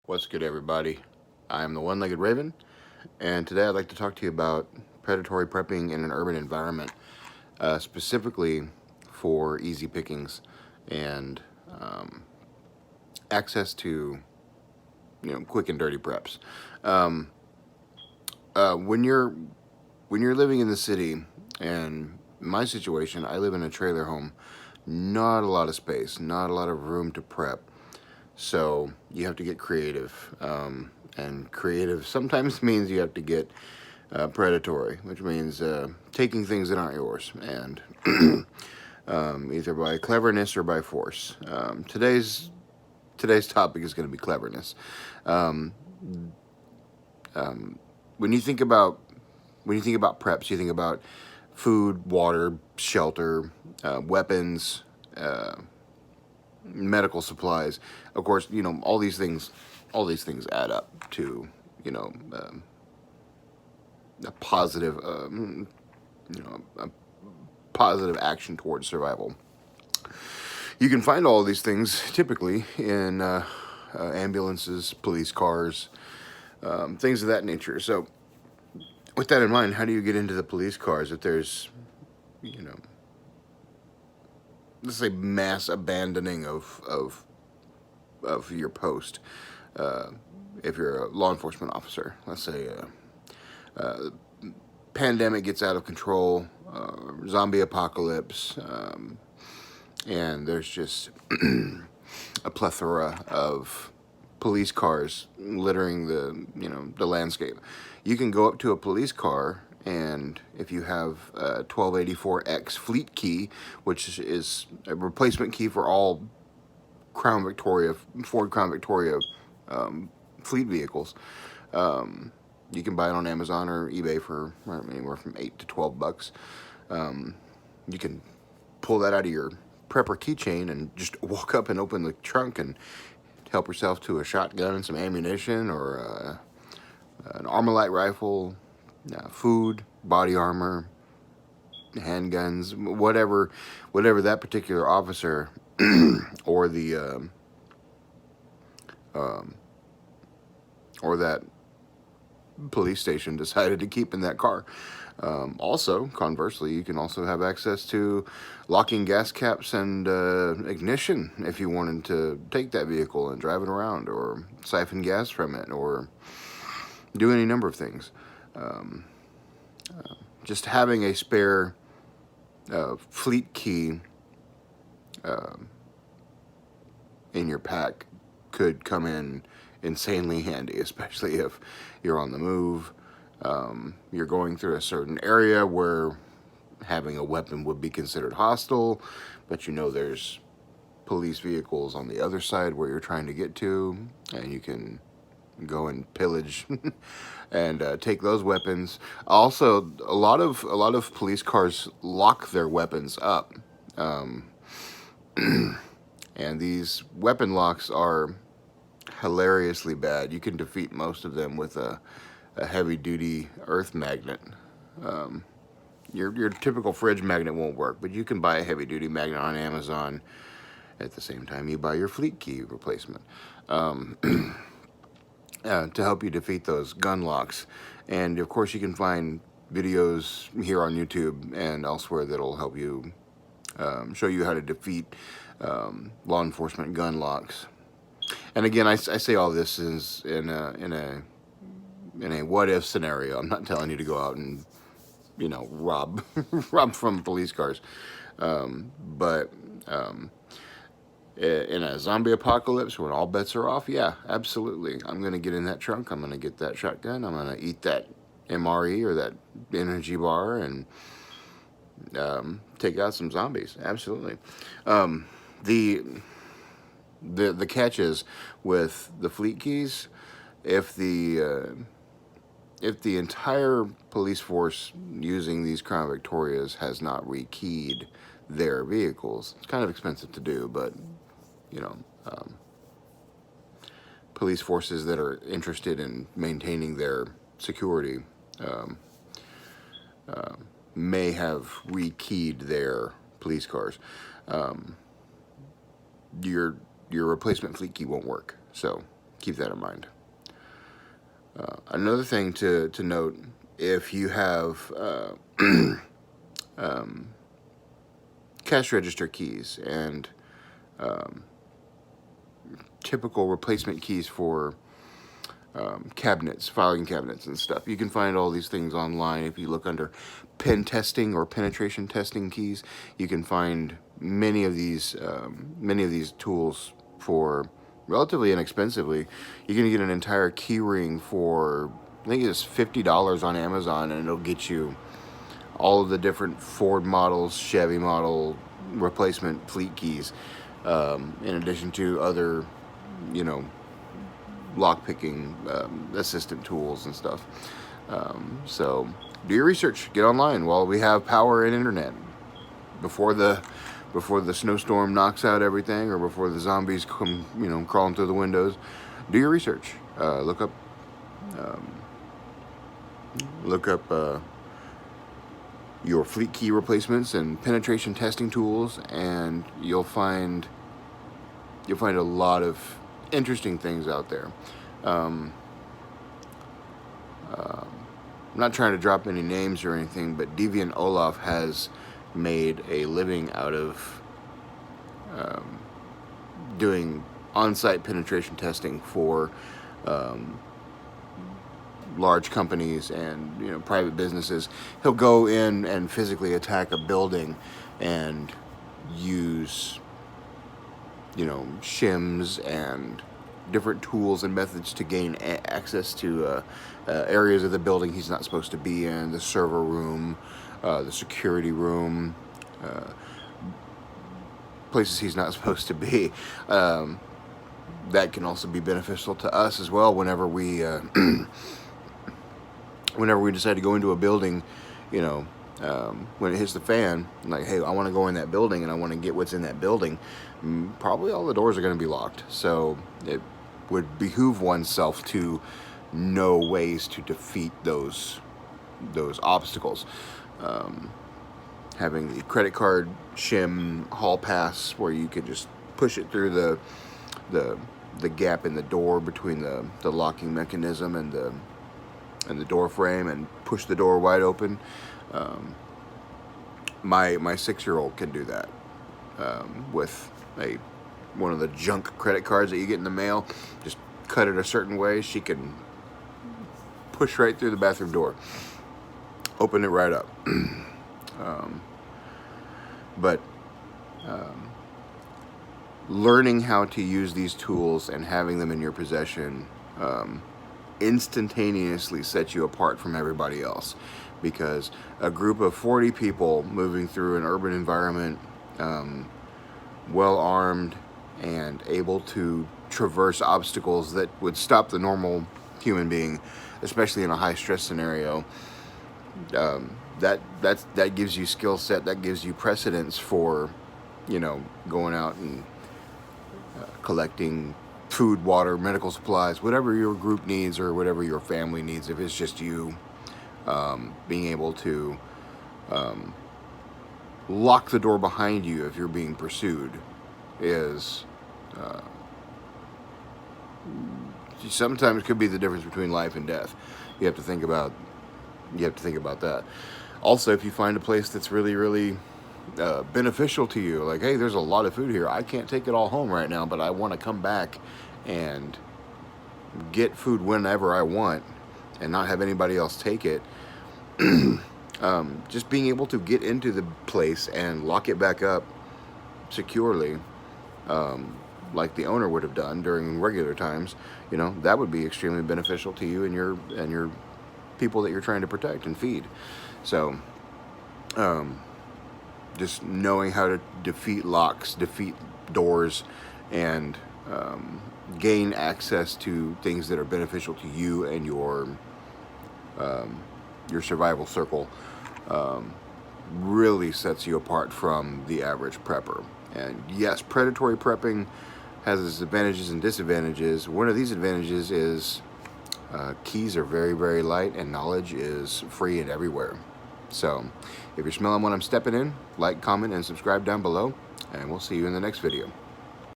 What's good, everybody? I am the One-Legged Raven, and today I'd like to talk to you about predatory prepping in an urban environment, specifically for easy pickings and access to quick and dirty preps. Um, when you're living in the city, and my situation, I live in a trailer home, not a lot of space, not a lot of room to prep. So you have to get creative, and creative sometimes means you have to get predatory, which means taking things that aren't yours, and either by cleverness or by force. Today's topic is going to be cleverness. Um, when you think about preps, you think about food, water, shelter, weapons. Medical supplies. Of course, all these things add up to a positive a positive action towards survival. You can find all of these things typically in ambulances, police cars, things of that nature. So with that in mind, how do you get into the police cars if there's let's say mass abandoning of your post? If you're a law enforcement officer, let's say pandemic gets out of control, zombie apocalypse, and there's just a plethora of police cars littering the landscape. You can go up to a police car, and if you have a 1284X fleet key, which is a replacement key for all Ford Crown Victoria fleet vehicles, you can buy it on Amazon or eBay for anywhere from $8 to $12. You can pull that out of your prepper keychain and just walk up and open the trunk and help yourself to a shotgun and some ammunition, or an Armalite rifle, food, body armor, handguns, whatever that particular officer or the or that police station decided to keep in that car. Also, conversely, you can also have access to locking gas caps and ignition if you wanted to take that vehicle and drive it around, or siphon gas from it, or do any number of things. Just having a spare fleet key in your pack could come in insanely handy, especially if you're on the move. You're going through a certain area where having a weapon would be considered hostile, but there's police vehicles on the other side where you're trying to get to, and you can go and pillage and take those weapons. Also, a lot of police cars lock their weapons up, and these weapon locks are hilariously bad. You can defeat most of them with a heavy-duty earth magnet. Your typical fridge magnet won't work, but you can buy a heavy-duty magnet on Amazon at the same time you buy your fleet key replacement, to help you defeat those gun locks. And of course, you can find videos here on YouTube and elsewhere that'll help you show you how to defeat law enforcement gun locks. And again, I say all this is in a what if scenario. I'm not telling you to go out and rob rob from police cars, but in a zombie apocalypse when all bets are off, yeah, absolutely. I'm gonna get in that trunk. I'm gonna get that shotgun. I'm gonna eat that MRE or that energy bar and take out some zombies. Absolutely. The catch is with the fleet keys, if the entire police force using these Crown Victorias has not rekeyed their vehicles, it's kind of expensive to do, but police forces that are interested in maintaining their security may have rekeyed their police cars. Your replacement fleet key won't work. So keep that in mind. Another thing to note, if you have cash register keys and typical replacement keys for cabinets, filing cabinets and stuff. You can find all these things online. If you look under pen testing or penetration testing keys, you can find many of these tools for relatively inexpensively. You can get an entire key ring for, I think it's $50 on Amazon, and it'll get you all of the different Ford models, Chevy model replacement fleet keys, in addition to other, you know, lock-picking assistant tools and stuff. So do your research. Get online while we have power and internet. Before the snowstorm knocks out everything, or before the zombies come, you know, crawling through the windows, do your research. Look up your fleet key replacements and penetration testing tools, and you'll find a lot of interesting things out there. I'm not trying to drop any names or anything, but Deviant Olaf has made a living out of doing on-site penetration testing for large companies and, you know, private businesses. He'll go in and physically attack a building and use, you know, shims and different tools and methods to gain access to areas of the building he's not supposed to be in, the server room, the security room, places he's not supposed to be. That can also be beneficial to us as well whenever we whenever we decide to go into a building, you know, when it hits the fan, like, hey, I want to go in that building and I want to get what's in that building. Probably all the doors are going to be locked, so it would behoove oneself to know ways to defeat those obstacles. Having the credit card shim hall pass, where you could just push it through the gap in the door between the locking mechanism and the door frame, and push the door wide open. My 6-year-old can do that with one of the junk credit cards that you get in the mail. Just cut it a certain way, she can push right through the bathroom door, open it right up. But learning how to use these tools and having them in your possession instantaneously sets you apart from everybody else, because a group of 40 people moving through an urban environment, well armed and able to traverse obstacles that would stop the normal human being, especially in a high stress scenario, that gives you skill set, that gives you precedence for, you know, going out and collecting food, water, medical supplies, whatever your group needs or whatever your family needs. If it's just you, being able to lock the door behind you if you're being pursued is sometimes could be the difference between life and death. You have to think about that. Also, if you find a place that's really, really beneficial to you, like, hey, there's a lot of food here, I can't take it all home right now, but I want to come back and get food whenever I want and not have anybody else take it. Just being able to get into the place and lock it back up securely, like the owner would have done during regular times, you know, that would be extremely beneficial to you and your people that you're trying to protect and feed. So just knowing how to defeat locks, defeat doors, and gain access to things that are beneficial to you and your survival circle really sets you apart from the average prepper. And yes, predatory prepping has its advantages and disadvantages. One of these advantages is keys are very, very light, and knowledge is free and everywhere. So if you're smelling what I'm stepping in, like, comment, and subscribe down below, and we'll see you in the next video.